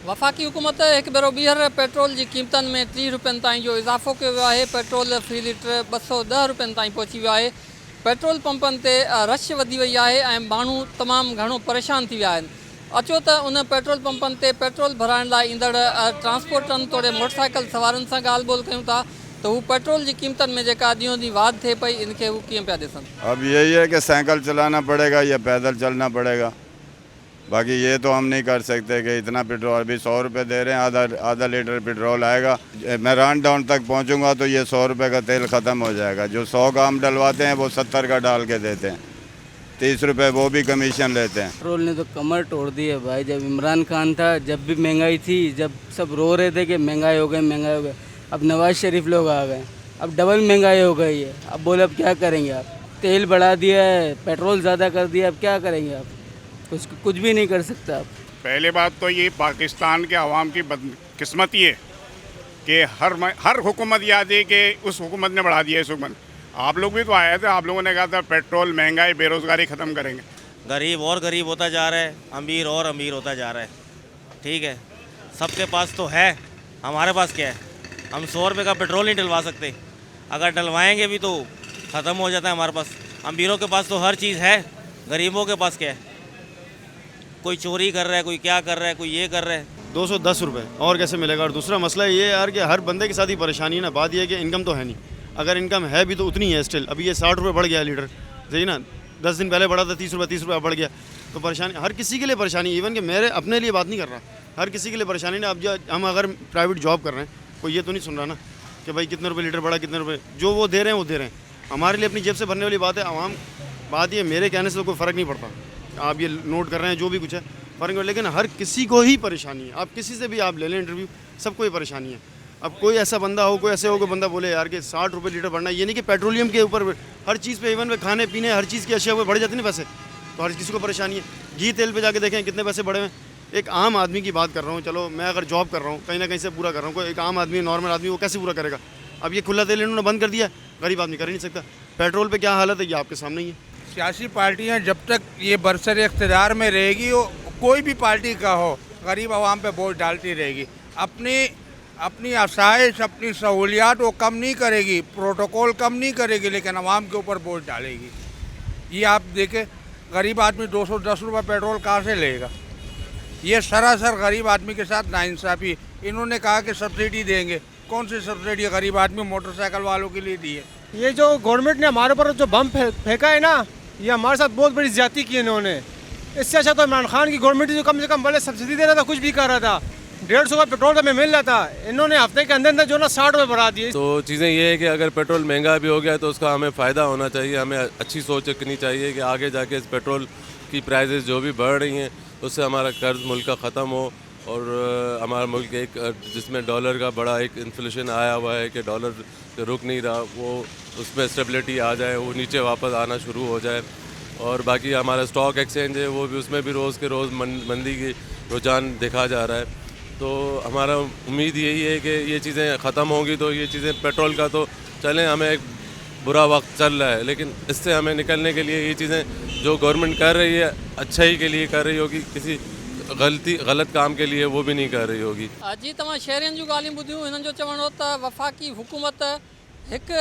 वफ़ाक़ी हुकूमत हिकु भेरो ॿीहर पेट्रोल जी क़ीमतनि में 30 रुपयनि ताईं जो इज़ाफ़ो कयो वियो आहे। पेट्रोल फ़ी लीटर 210 रुपयनि ताईं पहुची वियो आहे। पेट्रोल पंपनि ते रश वधी वई आहे ऐं माण्हू तमामु घणो परेशान थी विया आहिनि। अचो त उन पेट्रोल पंपनि ते पेट्रोल भराइण लाइ ईंदड़ ट्रांसपोर्टनि तोड़े मोटरसाइकिल सवारनि सां ॻाल्हि ॿोल कयूं था त हू पेट्रोल जी क़ीमतनि में जेका ॾींहों ॾींहुं वाधि थिए पई इनखे हू कीअं पिया ॾिसनि। अब यही है कि साइकिल चलाना पड़ेगा या पैदल चलना पड़ेगा, बाकी ये तो हम नहीं कर सकते कि इतना पेट्रोल अभी 100 रुपये दे रहे हैं, आधा लीटर पेट्रोल आएगा। मैं रान डाउन तक पहुंचूंगा तो ये 100 रुपये का तेल ख़त्म हो जाएगा। जो 100 का हम डलवाते हैं वो 70 का डाल के देते हैं, 30 रुपये वो भी कमीशन लेते हैं। पेट्रोल ने तो कमर तोड़ दी है भाई। जब इमरान खान था जब भी महंगाई थी, जब सब रो रहे थे कि महंगाई हो गई महंगाई हो गई, अब नवाज शरीफ लोग आ गए, अब डबल महंगाई हो गई है। अब बोले अब क्या करेंगे आप, तेल बढ़ा दिया है, पेट्रोल ज़्यादा कर दिया, अब क्या करेंगे आप, कुछ भी नहीं कर सकते आप। पहले बात तो ये पाकिस्तान के अवाम की बदकिस्मती है कि हर हुकूमत याद है कि उस हुकूमत ने बढ़ा दिया। इस हुकूमत आप लोग भी तो आए थे, आप लोगों ने कहा था पेट्रोल महंगाई बेरोज़गारी ख़त्म करेंगे। गरीब और गरीब होता जा रहा है, अमीर और अमीर होता जा रहा है। ठीक है, सबके पास तो है, हमारे पास क्या है? हम 100 रुपये का पेट्रोल नहीं डलवा सकते, अगर डलवाएंगे भी तो ख़त्म हो जाता है हमारे पास। अमीरों के पास तो हर चीज़ है, गरीबों के पास क्या है? कोई चोरी कर रहा है, कोई क्या कर रहा है, कोई ये कर रहा है। 210 रुपये और कैसे मिलेगा? और दूसरा मसला ये है यार कि हर बंदे के साथ ही परेशानी है ना। बात यह है कि इनकम तो है नहीं, अगर इनकम है भी तो उतनी है स्टिल। अभी ये 60 रुपये बढ़ गया है लीटर, सही ना। 10 दिन पहले बढ़ा था 30 रुपये बढ़ गया, तो परेशानी हर किसी के लिए परेशानी। इवन कि मेरे अपने लिए बात नहीं कर रहा, हर किसी के लिए परेशानी ना। अब जो हम अगर प्राइवेट जॉब कर रहे हैं, कोई ये तो नहीं सुन रहा ना कि भाई कितने रुपये लीटर बढ़ा, कितने रुपये जो वो दे रहे हैं वो दे रहे हैं। हमारे लिए अपनी जेब से भरने वाली बात है। आवाम बात ये मेरे कहने से तो कोई फ़र्क नहीं पड़ता, आप ये नोट कर रहे हैं जो भी कुछ है फ़र्क, लेकिन हर किसी को ही परेशानी है। आप किसी से भी आप ले लें इंटरव्यू, सबको ही परेशानी है। अब कोई ऐसा बंदा हो, कोई ऐसे हो कोई बंदा बोले यार कि 60 रुपये लीटर बढ़ना, ये नहीं कि पेट्रोलियम के ऊपर हर चीज़ पे, इवन में खाने पीने हर चीज़ की अशिया पे बढ़ जाती है ना पैसे, तो हर किसी को परेशानी है। घी तेल पे जाके देखें कितने पैसे बढ़े हुए हैं। एक आम आदमी की बात कर रहा हूँ, चलो मैं अगर जॉब कर रहा हूँ कहीं ना कहीं से पूरा कर रहा हूँ, कोई एक आम आदमी नॉर्मल आदमी वो कैसे पूरा करेगा? अब ये खुला तेल इन्होंने बंद कर दिया, गरीब आदमी कर ही नहीं सकता। पेट्रोल पर क्या हालत है ये आपके सामने ही है। सियासी पार्टियां जब तक ये बरसर इख्तिदार में रहेगी, वो कोई भी पार्टी का हो, गरीब आवाम पे बोझ डालती रहेगी। अपनी आसाइश, अपनी सहूलियात वो कम नहीं करेगी, प्रोटोकॉल कम नहीं करेगी, लेकिन आवाम के ऊपर बोझ डालेगी। ये आप देखें, गरीब आदमी 210 रुपये पेट्रोल कहाँ से लेगा? ये सरासर गरीब आदमी के साथ नाइंसाफ़ी। इन्होंने कहा कि सब्सिडी देंगे, कौन सी सब्सिडी गरीब आदमी मोटरसाइकिल वालों के लिए दी है? ये जो गवर्नमेंट ने हमारे ऊपर जो बम फेंका है ना, ये हमारे साथ बहुत बड़ी ज्यादती की इन्होंने। इससे अच्छा तो इमरान खान की गवर्नमेंट जो कम से कम भले सब्सिडी दे रहा था, कुछ भी कर रहा था, 150 का पेट्रोल हमें मिल रहा था। इन्होंने हफ्ते के अंदर अंदर जो ना 60 रुपये बढ़ा दिए। तो चीज़ें ये है कि अगर पेट्रोल महंगा भी हो गया तो उसका हमें फ़ायदा होना चाहिए। हमें अच्छी सोच रखनी चाहिए कि आगे जाके इस पेट्रोल की प्राइसेस जो भी बढ़ रही हैं उससे हमारा कर्ज मुल्क का ख़त्म हो, और हमारा मुल्क एक जिसमें डॉलर का बड़ा एक इन्फ्लेशन आया हुआ है कि डॉलर रुक नहीं रहा, वो उसमें स्टेबिलिटी आ जाए, वो नीचे वापस आना शुरू हो जाए। और बाकी हमारा स्टॉक एक्सचेंज है वो भी, उसमें भी रोज़ के रोज़ मंदी की रुझान देखा जा रहा है। तो हमारा उम्मीद यही है कि ये चीज़ें ख़त्म होंगी तो ये चीज़ें, पेट्रोल का तो चलें, हमें एक बुरा वक्त चल रहा है, लेकिन इससे हमें निकलने के लिए ये चीज़ें जो गवर्नमेंट कर रही है अच्छा ही के लिए कर रही होगी, किसी गलत काम के लिए वो भी नहीं कर रही होगी। जी तव्हां शहरियुनि जूं ॻाल्हियूं ॿुधियूं। हिननि जो चवणो त वफ़ाक़ी हुकूमत हिकु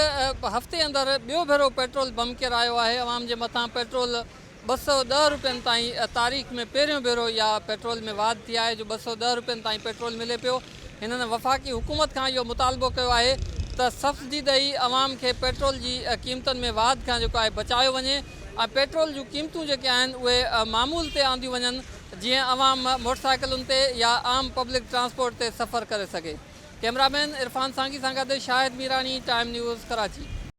हफ़्ते अंदरि ॿियो भेरो पेट्रोल बम किरायो आहे। अवाम जे मथां पेट्रोल 210 रुपयनि ताईं तारीख़ में पहिरियों भेरो या पेट्रोल में वाधि थी आहे जो 210 रुपयनि ताईं पेट्रोल मिले पियो। हिननि वफ़ाक़ी हुकूमत खां इहो मुतालबो कयो आहे त सब्सिडी ॾेई अवाम खे पेट्रोल जी क़ीमतनि में वाधि खां जेको आहे बचायो वञे, ऐं पेट्रोल जूं क़ीमतूं जेके आहिनि उहे मामूल ते आंदियूं वञनि, जीअं अवाम मोटरसाइकिलुनि ते या आम पब्लिक ट्रांसपोर्ट ते सफ़र करे सघे। कैमरामैन इरफान सांगी सां गॾु शाहिद मीरानी, टाइम न्यूज़, कराची।